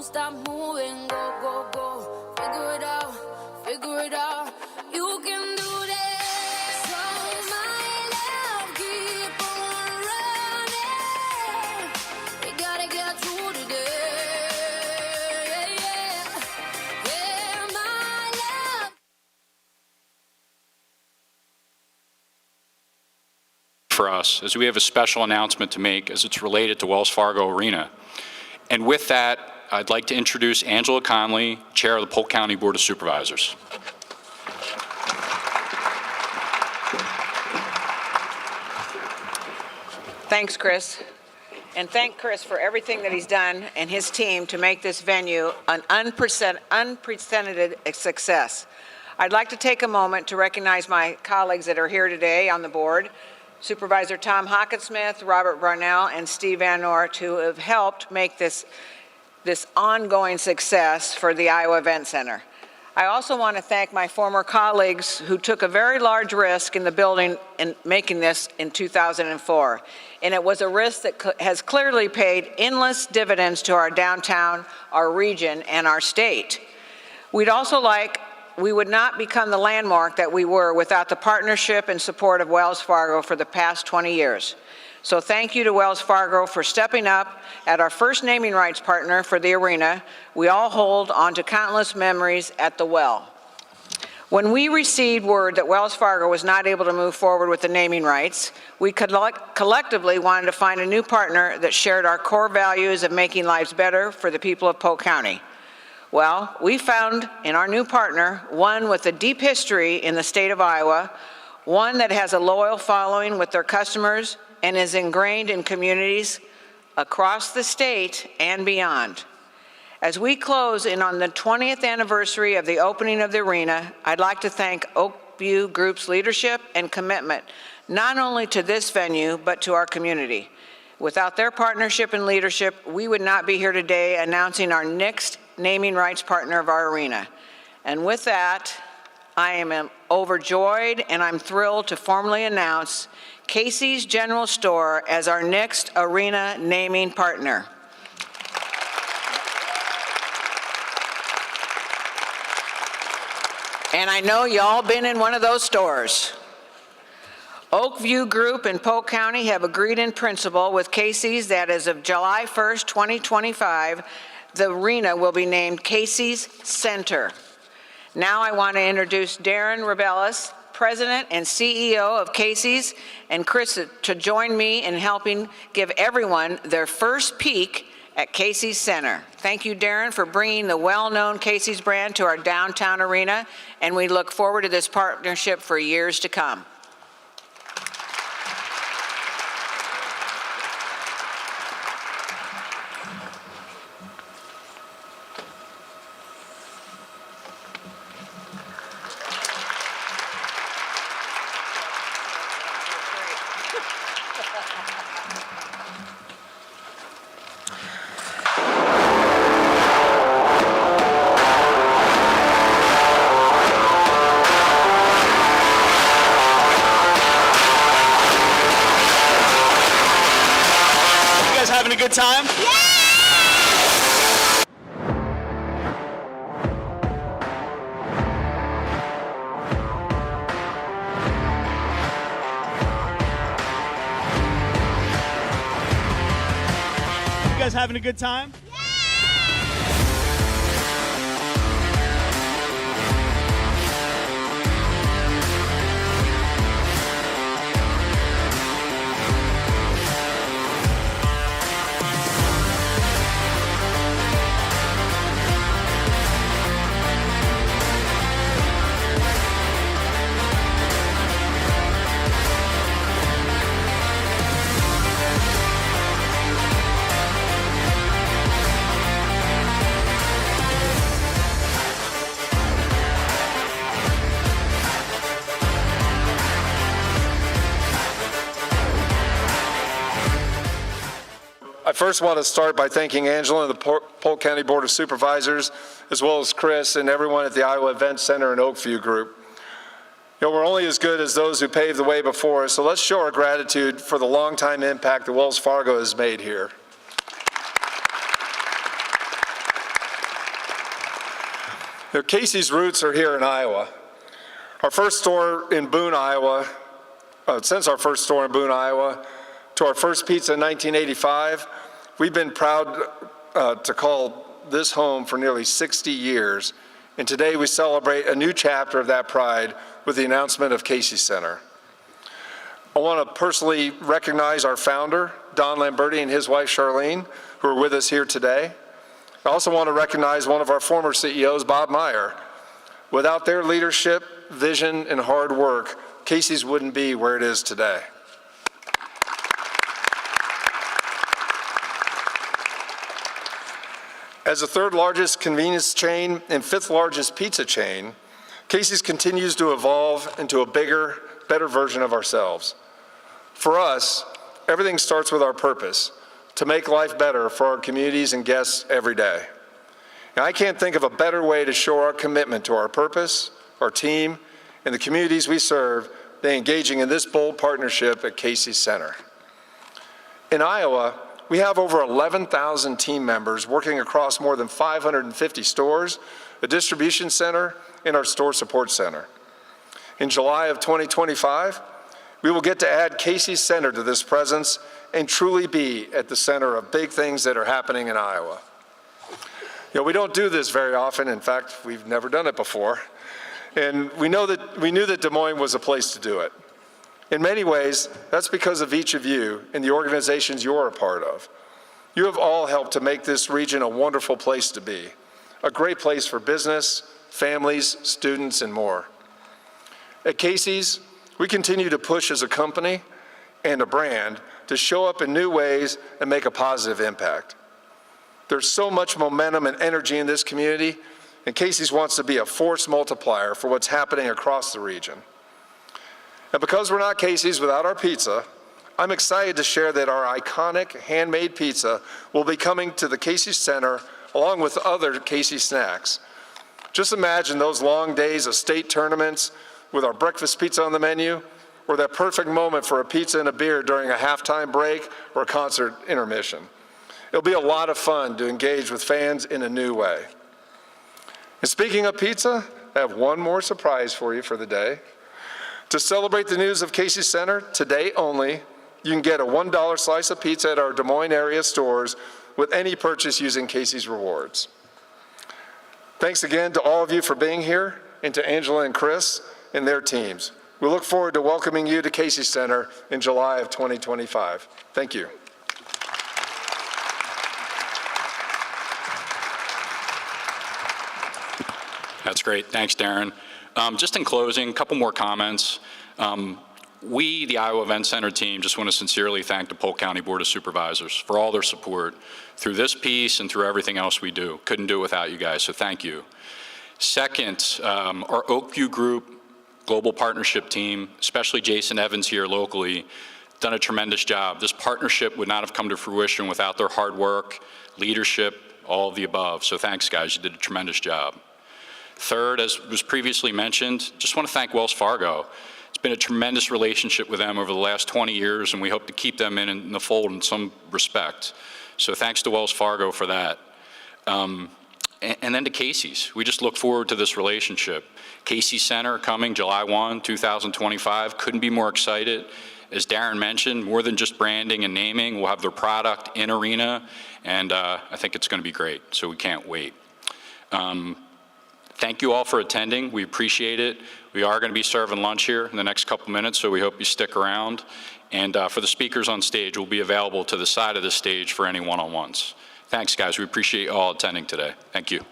stop moving, go, go, go. Figure it out, figure it out. You can do this. So my love, keep on running. We gotta get through today. Yeah, my love. For us, as we have a special announcement to make as it's related to Wells Fargo Arena. And with that, I'd like to introduce Angela Conley, Chair of the Polk County Board of Supervisors. Thanks, Chris. And thank Chris for everything that he's done and his team to make this venue an unprecedented success. I'd like to take a moment to recognize my colleagues that are here today on the board, Supervisor Tom Hockenssmith, Robert Barnell, and Steve Van Noort, who have helped make this ongoing success for the Iowa Event Center. I also want to thank my former colleagues who took a very large risk in the building and making this in 2004. And it was a risk that has clearly paid endless dividends to our downtown, our region, and our state. We would not become the landmark that we were without the partnership and support of Wells Fargo for the past 20 years. So thank you to Wells Fargo for stepping up as our first naming rights partner for the arena. We all hold on to countless memories at the well. When we received word that Wells Fargo was not able to move forward with the naming rights, we collectively wanted to find a new partner that shared our core values of making lives better for the people of Polk County. Well, we found in our new partner one with a deep history in the state of Iowa, one that has a loyal following with their customers and is ingrained in communities across the state and beyond. As we close in on the 20th anniversary of the opening of the arena, I'd like to thank Oakview Group's leadership and commitment, not only to this venue, but to our community. Without their partnership and leadership, we would not be here today announcing our next naming rights partner of our arena. And with that, I am overjoyed and I'm thrilled to formally announce Casey's General Store as our next arena naming partner. And I know y'all been in one of those stores. Oakview Group in Polk County have agreed in principle with Casey's that as of July 1st, 2025, the arena will be named Casey's Center. Now I want to introduce Darren Rebelis, President and CEO of Casey's, and Chris to join me in helping give everyone their first peek at Casey's Center. Thank you, Darren, for bringing the well-known Casey's brand to our downtown arena, and we look forward to this partnership for years to come. Having a good time? Yeah! You guys having a good time? I first want to start by thanking Angela and the Polk County Board of Supervisors, as well as Chris and everyone at the Iowa Event Center and Oakview Group. You know, we're only as good as those who paved the way before us, so let's show our gratitude for the long-time impact that Wells Fargo has made here. Casey's roots are here in Iowa. Our first store in Boone, Iowa, since our first store in Boone, Iowa, to our first pizza in 1985, we've been proud to call this home for nearly 60 years, and today we celebrate a new chapter of that pride with the announcement of Casey's Center. I want to personally recognize our founder, Don Lamberti, and his wife, Charlene, who are with us here today. I also want to recognize one of our former CEOs, Bob Meyer. Without their leadership, vision, and hard work, Casey's wouldn't be where it is today. As the third largest convenience chain and fifth largest pizza chain, Casey's continues to evolve into a bigger, better version of ourselves. For us, everything starts with our purpose, to make life better for our communities and guests every day. And I can't think of a better way to show our commitment to our purpose, our team, and the communities we serve than engaging in this bold partnership at Casey's Center. In Iowa, we have over 11,000 team members working across more than 550 stores, a distribution center, and our store support center. In July of 2025, we will get to add Casey's Center to this presence and truly be at the center of big things that are happening in Iowa. We don't do this very often. In fact, we've never done it before. And we knew that Des Moines was a place to do it. In many ways, that's because of each of you and the organizations you're a part of. You have all helped to make this region a wonderful place to be, a great place for business, families, students, and more. At Casey's, we continue to push as a company and a brand to show up in new ways and make a positive impact. There's so much momentum and energy in this community, and Casey's wants to be a force multiplier for what's happening across the region. And because we're not Casey's without our pizza, I'm excited to share that our iconic handmade pizza will be coming to the Casey's Center along with other Casey's snacks. Just imagine those long days of state tournaments with our breakfast pizza on the menu, or that perfect moment for a pizza and a beer during a halftime break or a concert intermission. It'll be a lot of fun to engage with fans in a new way. And speaking of pizza, I have one more surprise for you for the day. To celebrate the news of Casey's Center, today only, you can get a $1 slice of pizza at our Des Moines area stores with any purchase using Casey's Rewards. Thanks again to all of you for being here, and to Angela and Chris and their teams. We look forward to welcoming you to Casey's Center in July of 2025. Thank you. That's great. Thanks, Darren. Just in closing, a couple more comments. We, the Iowa Event Center team, just want to sincerely thank the Polk County Board of Supervisors for all their support through this piece and through everything else we do. Couldn't do it without you guys, so thank you. Second, our Oakview Group Global Partnership team, especially Jason Evans here locally, done a tremendous job. This partnership would not have come to fruition without their hard work, leadership, all of the above. So thanks, guys. You did a tremendous job. Third, as was previously mentioned, just want to thank Wells Fargo. It's been a tremendous relationship with them over the last 20 years, and we hope to keep them in the fold in some respect. So thanks to Wells Fargo for that. And then to Casey's. We just look forward to this relationship. Casey's Center coming July 1, 2025. Couldn't be more excited. As Darren mentioned, more than just branding and naming, we'll have their product in arena, and I think it's going to be great, so we can't wait. Thank you all for attending. We appreciate it. We are going to be serving lunch here in the next couple minutes, so we hope you stick around. And for the speakers on stage, we'll be available to the side of the stage for any one-on-ones. Thanks, guys. We appreciate you all attending today. Thank you.